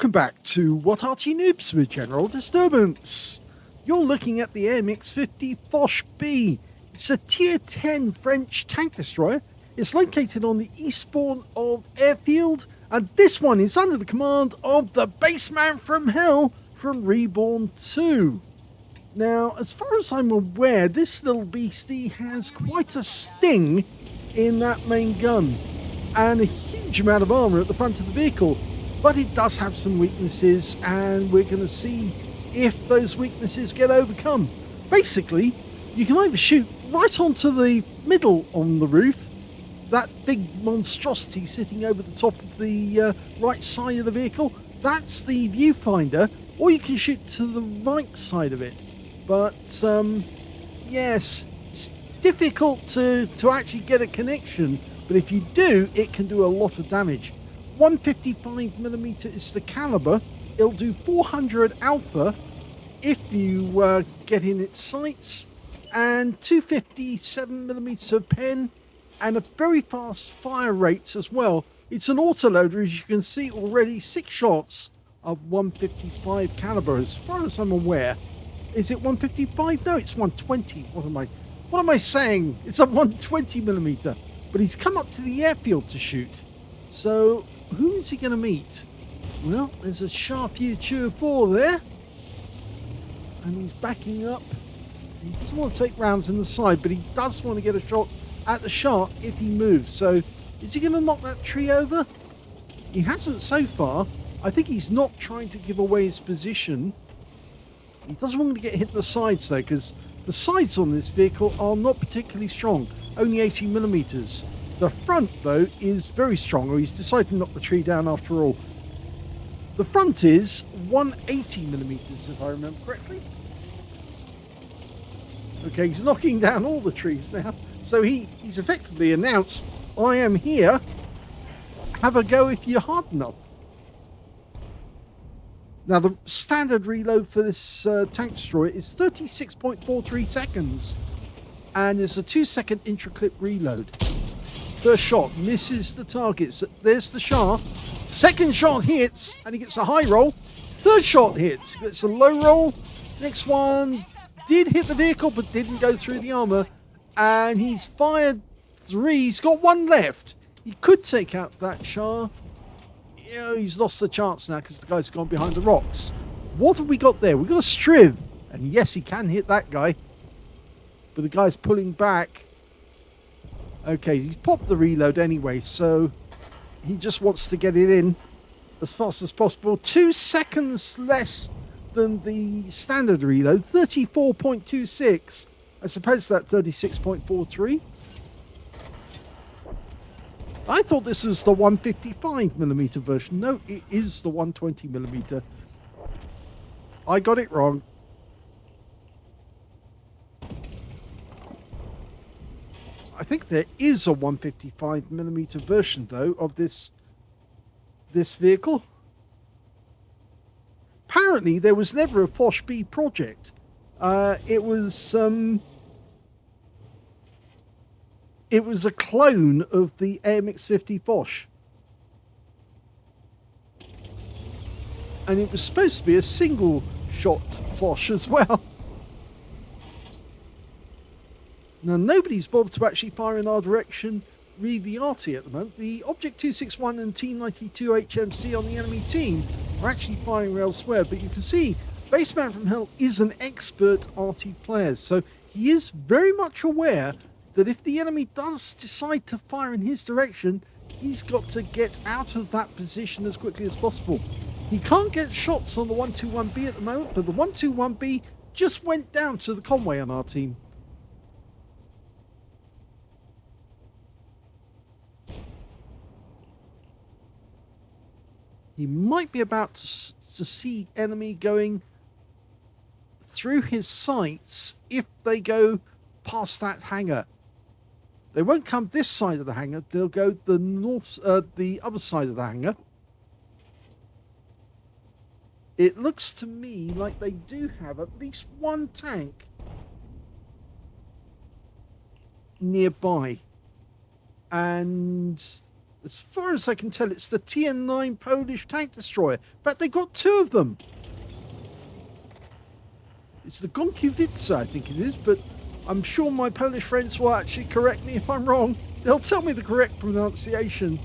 Welcome back to What Arty Noobs with General Disturbance. You're looking at the MX-50 Foch B. It's a Tier 10 French tank destroyer. It's located on the eastbourne of Airfield, and this one is under the command of the BassmanFromHell from Reborn 2. Now, as far as I'm aware, this little beastie has quite a sting in that main gun, and a huge amount of armor at the front of the vehicle. But it does have some weaknesses, and we're going to see if those weaknesses get overcome. Basically, you can either shoot right onto the middle on the roof, that big monstrosity sitting over the top of the right side of the vehicle, that's the viewfinder, or you can shoot to the right side of it. But, yes, it's difficult to actually get a connection, but if you do, it can do a lot of damage. 155mm is the caliber. It'll do 400 alpha if you get in its sights, and 257mm of pen, and a very fast fire rates as well. It's an autoloader, as you can see already. 6 shots of 155 caliber, as far as I'm aware. Is it 155? No, it's 120. What am I saying? It's a 120mm. But he's come up to the airfield to shoot. So who is he going to meet? Well, there's a Sharp U-204 there, and he's backing up. He doesn't want to take rounds in the side, but he does want to get a shot at the Sharp if he moves. So is he going to knock that tree over? He hasn't so far. I think he's not trying to give away his position. He doesn't want to get hit in the sides though, because the sides on this vehicle are not particularly strong, only 80mm. The front, though, is very strong, or he's decided to knock the tree down after all. The front is 180mm, if I remember correctly. Okay, he's knocking down all the trees now. So he's effectively announced, I am here. Have a go if you're hard enough. Now, the standard reload for this tank destroyer is 36.43 seconds. And there's a 2-second intra-clip reload. First shot misses the targets. There's the Sharp. Second shot hits, and he gets a high roll. Third shot hits, he gets a low roll. Next one did hit the vehicle, but didn't go through the armor. And he's fired 3. He's got 1 left. He could take out that Sharp. You know, he's lost the chance now because the guy's gone behind the rocks. What have we got there? We've got a Striv. And yes, he can hit that guy. But the guy's pulling back. Okay, he's popped the reload anyway, so he just wants to get it in as fast as possible. 2 seconds less than the standard reload, 34.26. I suppose that's 36.43. I thought this was the 155mm version. No, it is the 120mm. I got it wrong. I think there is a 155mm version, though, of this vehicle. Apparently, there was never a Foch B project. It was a clone of the MX-50 Foch. And it was supposed to be a single-shot Foch as well. Now, nobody's bothered to actually fire in our direction, read the Arty at the moment. The Object 261 and T92 HMC on the enemy team are actually firing elsewhere, but you can see BassmanFromHell is an expert Arty player, so he is very much aware that if the enemy does decide to fire in his direction, he's got to get out of that position as quickly as possible. He can't get shots on the 121B at the moment, but the 121B just went down to the Conway on our team. He might be about to see enemy going through his sights if they go past that hangar. They won't come this side of the hangar. They'll go the other side of the hangar. It looks to me like they do have at least 1 tank nearby. And As far as I can tell, it's the TN9 Polish tank destroyer. In fact, they've got two of them. It's the Gonkiewicz, I think it is, but I'm sure my Polish friends will actually correct me if I'm wrong. They'll tell me the correct pronunciation.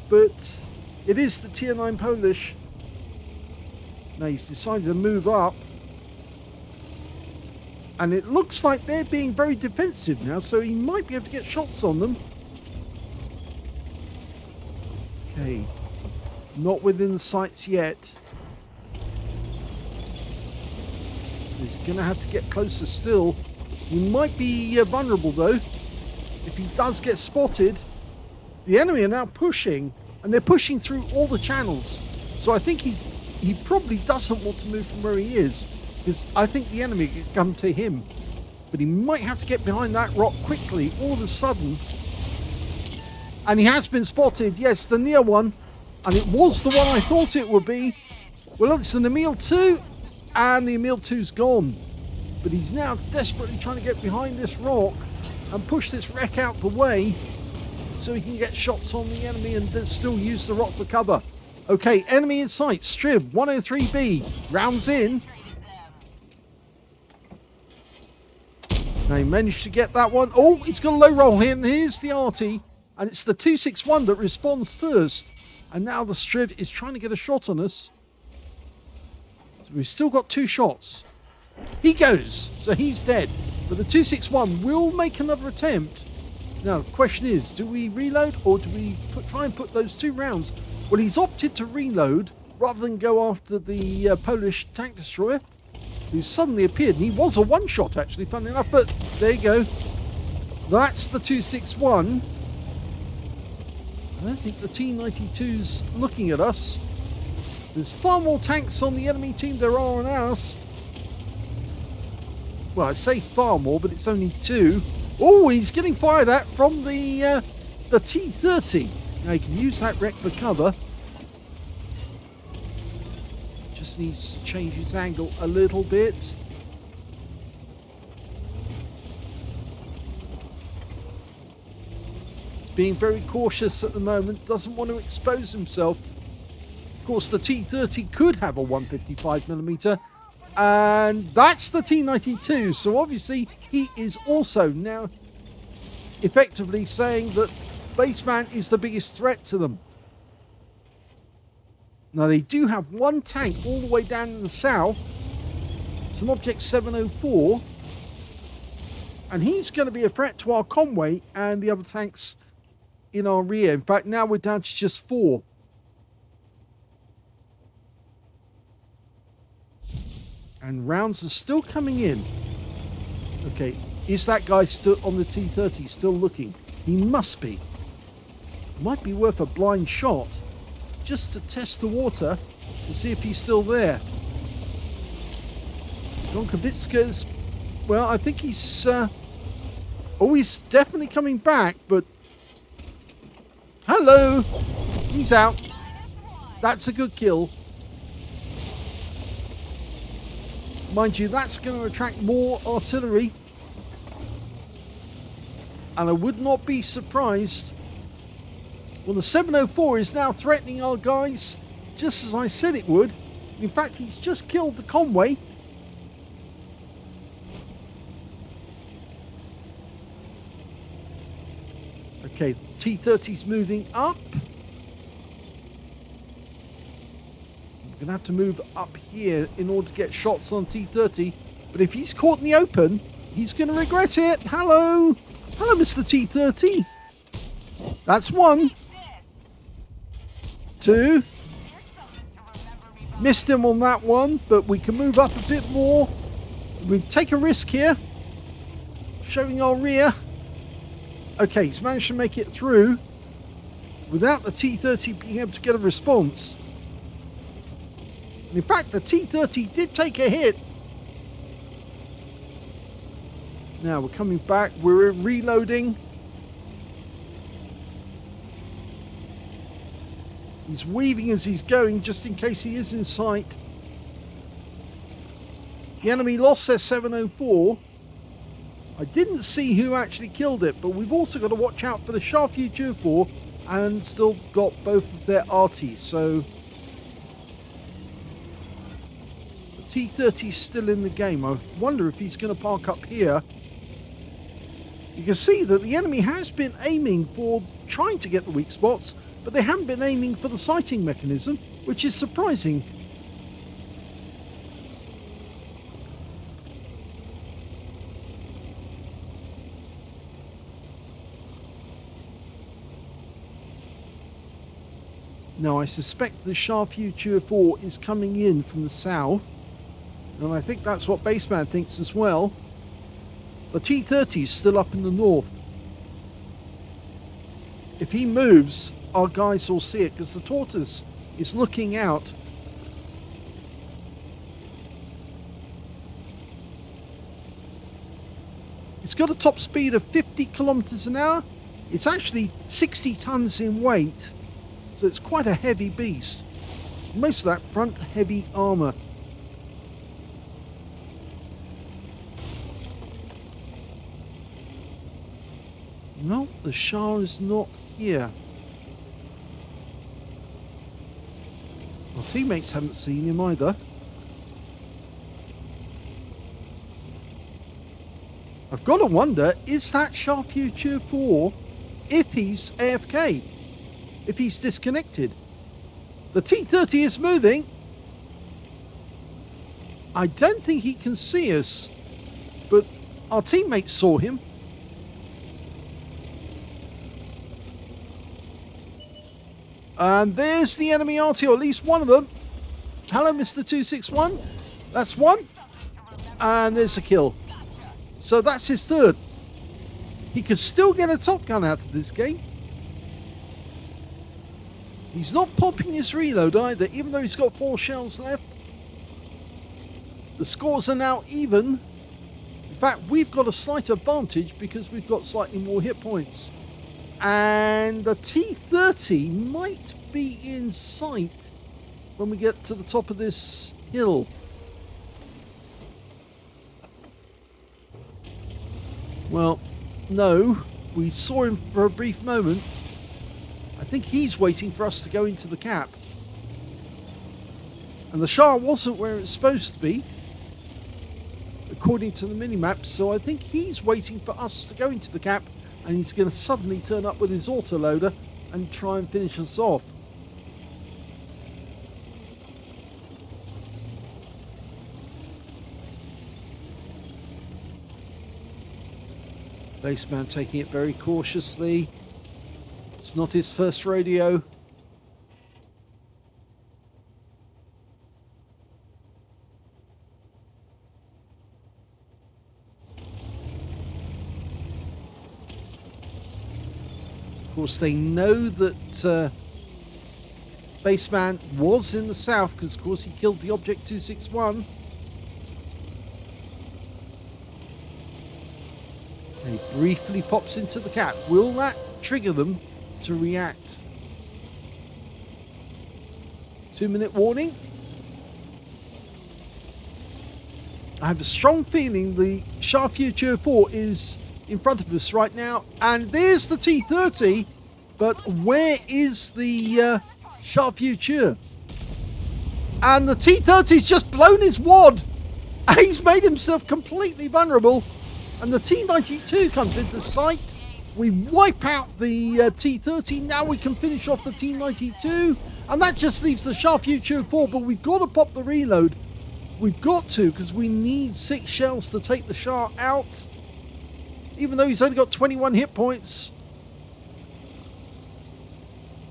But it is the TN9 Polish. Now he's decided to move up. And it looks like they're being very defensive now, so he might be able to get shots on them. Okay. Not within the sights yet. He's going to have to get closer still. He might be vulnerable though. If he does get spotted. The enemy are now pushing. And they're pushing through all the channels. So I think he probably doesn't want to move from where he is. Because I think the enemy could come to him. But he might have to get behind that rock quickly. All of a sudden. And he has been spotted. Yes, the near one. And it was the one I thought it would be. Well, it's an Emil 2. And the Emil 2's gone. But he's now desperately trying to get behind this rock. And push this wreck out the way. So he can get shots on the enemy and then still use the rock for cover. Okay, enemy in sight. Strib 103B. Rounds in. Now he managed to get that one. Oh, he's got a low roll here. And here's the Arty. And it's the 261 that responds first. And now the Strib is trying to get a shot on us. So we've still got two shots. He goes. So he's dead. But the 261 will make another attempt. Now, the question is, do we reload or do we try and put those two rounds? Well, he's opted to reload rather than go after the Polish tank destroyer, who suddenly appeared. And he was a one-shot, actually, funnily enough. But there you go. That's the 261. I don't think the T-92's looking at us. There's far more tanks on the enemy team than there are on ours. Well, I say far more, but it's only two. Oh, he's getting fired at from the T-30. Now he can use that wreck for cover. Just needs to change his angle a little bit. He's being very cautious at the moment. Doesn't want to expose himself. Of course, the T-30 could have a 155mm. And that's the T-92. So obviously he is also now effectively saying that Bassman is the biggest threat to them. Now they do have one tank all the way down in the south. It's an Object 704. And he's going to be a threat to our Conway and the other tanks in our rear. In fact, now we're down to just 4. And rounds are still coming in. Okay, is that guy still on the T-30 still looking? He must be. Might be worth a blind shot just to test the water and see if he's still there. Gonkiewicz, well, I think he's he's definitely coming back, but hello, he's out. That's a good kill. Mind you, that's going to attract more artillery. And I would not be surprised. Well, the 704 is now threatening our guys, just as I said it would. In fact, he's just killed the Conway. Okay, T-30's moving up. We're going to have to move up here in order to get shots on T-30. But if he's caught in the open, he's going to regret it. Hello. Hello, Mr. T-30. That's one. 2. Missed him on that one, but we can move up a bit more. We take a risk here. Showing our rear. Okay, he's managed to make it through without the T-30 being able to get a response. In fact, the T-30 did take a hit. Now we're coming back. We're reloading. He's weaving as he's going, just in case he is in sight. The enemy lost their 704. I didn't see who actually killed it, but we've also got to watch out for the Sharp U-24 and still got both of their Arties. So the T-30 is still in the game. I wonder if he's going to park up here. You can see that the enemy has been aiming for trying to get the weak spots, but they haven't been aiming for the sighting mechanism, which is surprising. Now, I suspect the Shure MV7X is coming in from the south, and I think that's what Bassman thinks as well. The T-30 is still up in the north. If he moves, our guys will see it, because the Tortoise is looking out. It's got a top speed of 50 kilometers an hour. It's actually 60 tons in weight, so it's quite a heavy beast. Most of that front heavy armor. No, the Shure is not here. Our teammates haven't seen him either. I've got to wonder, is that Shure MV7X if he's AFK? If he's disconnected? The T-30 is moving. I don't think he can see us, but our teammates saw him. And there's the enemy Arty, or at least one of them. Hello, Mr. 261. That's one. And there's a kill. So that's his third. He could still get a Top Gun out of this game. He's not popping his reload either, even though he's got 4 shells left. The scores are now even. In fact, we've got a slight advantage because we've got slightly more hit points. And the T-30 might be in sight when we get to the top of this hill. Well, no, we saw him for a brief moment. I think he's waiting for us to go into the cap. And the Shure wasn't where it's supposed to be, according to the minimap, so I think he's waiting for us to go into the cap, and he's going to suddenly turn up with his autoloader and try and finish us off. Bassman taking it very cautiously. It's not his first rodeo. Of course, they know that Bassman was in the south because, of course, he killed the Object 261. And he briefly pops into the cap. Will that trigger them to react? 2-minute warning. I have a strong feeling the Shure MV7X is in front of us right now, and there's the T-30, but where is the Shure MV7X? And the T-30's just blown his wad. He's made himself completely vulnerable, and the T-92 comes into sight. We wipe out the T-30. Now we can finish off the T-92, and that just leaves the Shure MV7X, but we've got to pop the reload. We've got to, because we need 6 shells to take the Shure out. Even though he's only got 21 hit points.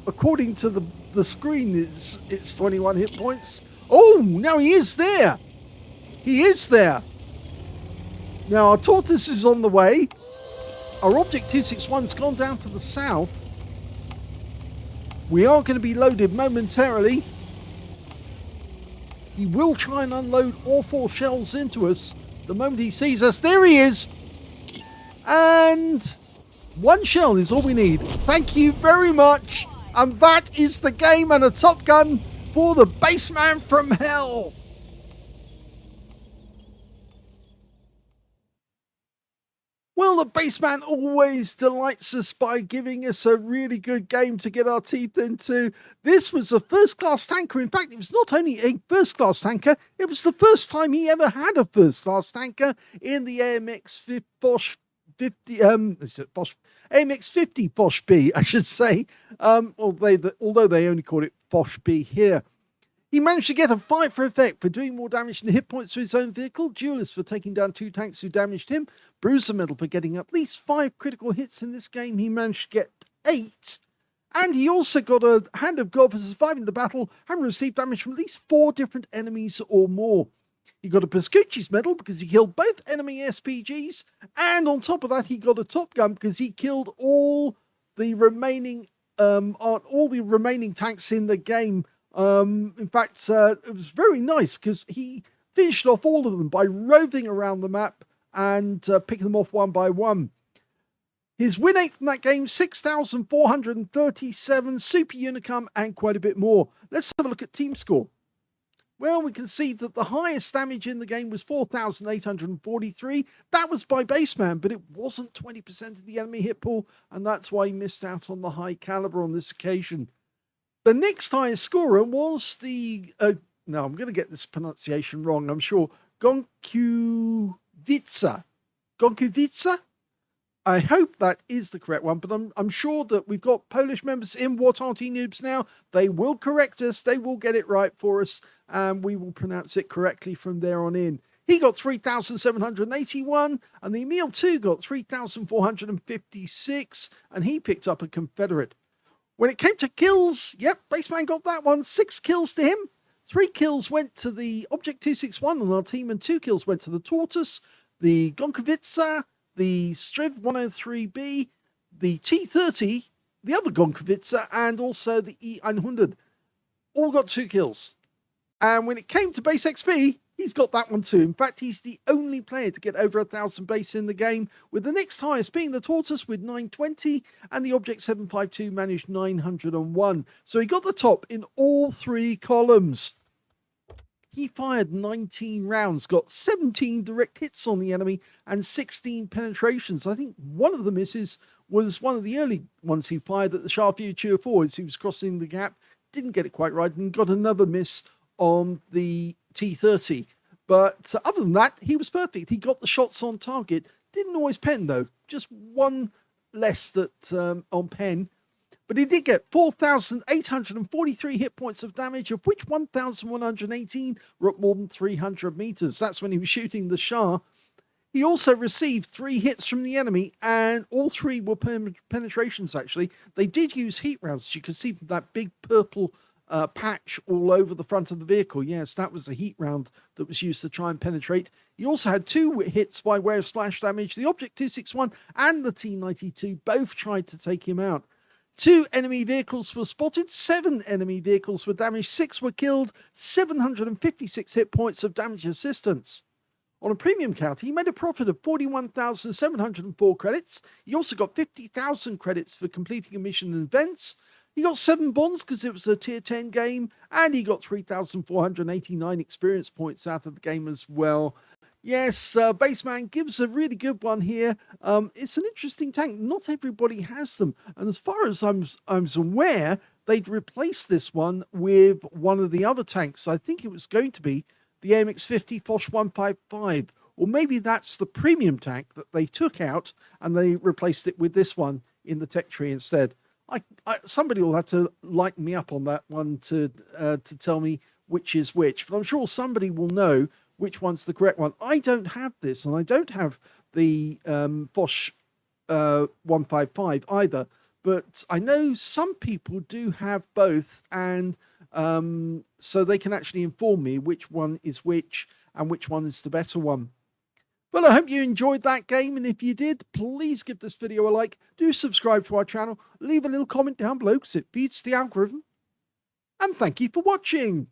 According to the screen, it's 21 hit points. Oh, now he is there. He is there. Now our Tortoise is on the way. Our Object 261's gone down to the south. We are going to be loaded momentarily. He will try and unload all 4 shells into us the moment he sees us. There he is. And 1 shell is all we need. Thank you very much. And that is the game, and a Top Gun for the Bassman from Hell. Well, the Bassman always delights us by giving us a really good game to get our teeth into. This was a first-class tanker. In fact, it was not only a first-class tanker, it was the first time he ever had a first-class tanker in the AMX Foch 50, AMX 50 Foch B, I should say. Although they only call it Foch B here. He managed to get a 5 for effect for doing more damage than hit points to his own vehicle, Duelist for taking down 2 tanks who damaged him, Bruiser Medal for getting at least 5 critical hits in this game. He managed to get 8. And he also got a Hand of God for surviving the battle and received damage from at least 4 different enemies or more. He got a Pescucci's Medal because he killed both enemy SPGs, and on top of that he got a Top Gun because he killed all the remaining tanks in the game. In fact, it was very nice because he finished off all of them by roving around the map and picking them off one by one. His win rate from that game, 6,437, super unicum, and quite a bit more. Let's have a look at team score. Well, we can see that the highest damage in the game was 4,843. That was by Bassman, but it wasn't 20% of the enemy hit pool, and that's why he missed out on the high caliber on this occasion. The next highest scorer was the, no, I'm going to get this pronunciation wrong, I'm sure, Gonkuvica. I hope that is the correct one, but I'm sure that we've got Polish members in What Arty Noobs now. They will correct us, they will get it right for us, and we will pronounce it correctly from there on in. He got 3,781, and the Emil 2 got 3,456, and he picked up a Confederate. When it came to kills, yep, Bassman got that one. 6 kills to him. 3 kills went to the Object 261 on our team, and 2 kills went to the Tortoise, the Gonkovica, the Striv 103B, the T30, the other Gonkovica, and also the E100. All got 2 kills. And when it came to base XP, he's got that one too. In fact, he's the only player to get over 1,000 base in the game, with the next highest being the Tortoise with 920, and the Object 752 managed 901. So he got the top in all 3 columns. He fired 19 rounds, got 17 direct hits on the enemy, and 16 penetrations. I think one of the misses was one of the early ones he fired at the Sharpview Cheer 4 as he was crossing the gap. Didn't get it quite right, and got another miss on the T30. But other than that, he was perfect. He got the shots on target. Didn't always pen, though. Just one less that on pen. But he did get 4,843 hit points of damage, of which 1,118 were at more than 300 meters. That's when he was shooting the Shah. He also received 3 hits from the enemy, and all 3 were penetrations, actually. They did use heat rounds, as you can see from that big purple patch all over the front of the vehicle. Yes, that was a heat round that was used to try and penetrate. He also had 2 hits by way of splash damage. The Object 261 and the T92 both tried to take him out. 2 enemy vehicles were spotted, 7 enemy vehicles were damaged, 6 were killed, 756 hit points of damage assistance. On a premium count, he made a profit of 41,704 credits. He also got 50,000 credits for completing a mission in events. He got 7 bonds because it was a tier 10 game, and he got 3,489 experience points out of the game as well. Yes, Bassman gives a really good one here. It's an interesting tank. Not everybody has them, and as far as I'm aware, they'd replaced this one with one of the other tanks. I think it was going to be the AMX 50 Foch 155, or maybe that's the premium tank that they took out and they replaced it with this one in the tech tree instead. Somebody will have to lighten me up on that one to tell me which is which, but I'm sure somebody will know which one's the correct one. I don't have this, and I don't have the Foch 155 either, but I know some people do have both, and so they can actually inform me which one is which and which one is the better one. Well, I hope you enjoyed that game, and if you did, please give this video a like, do subscribe to our channel, leave a little comment down below because it feeds the algorithm, and thank you for watching.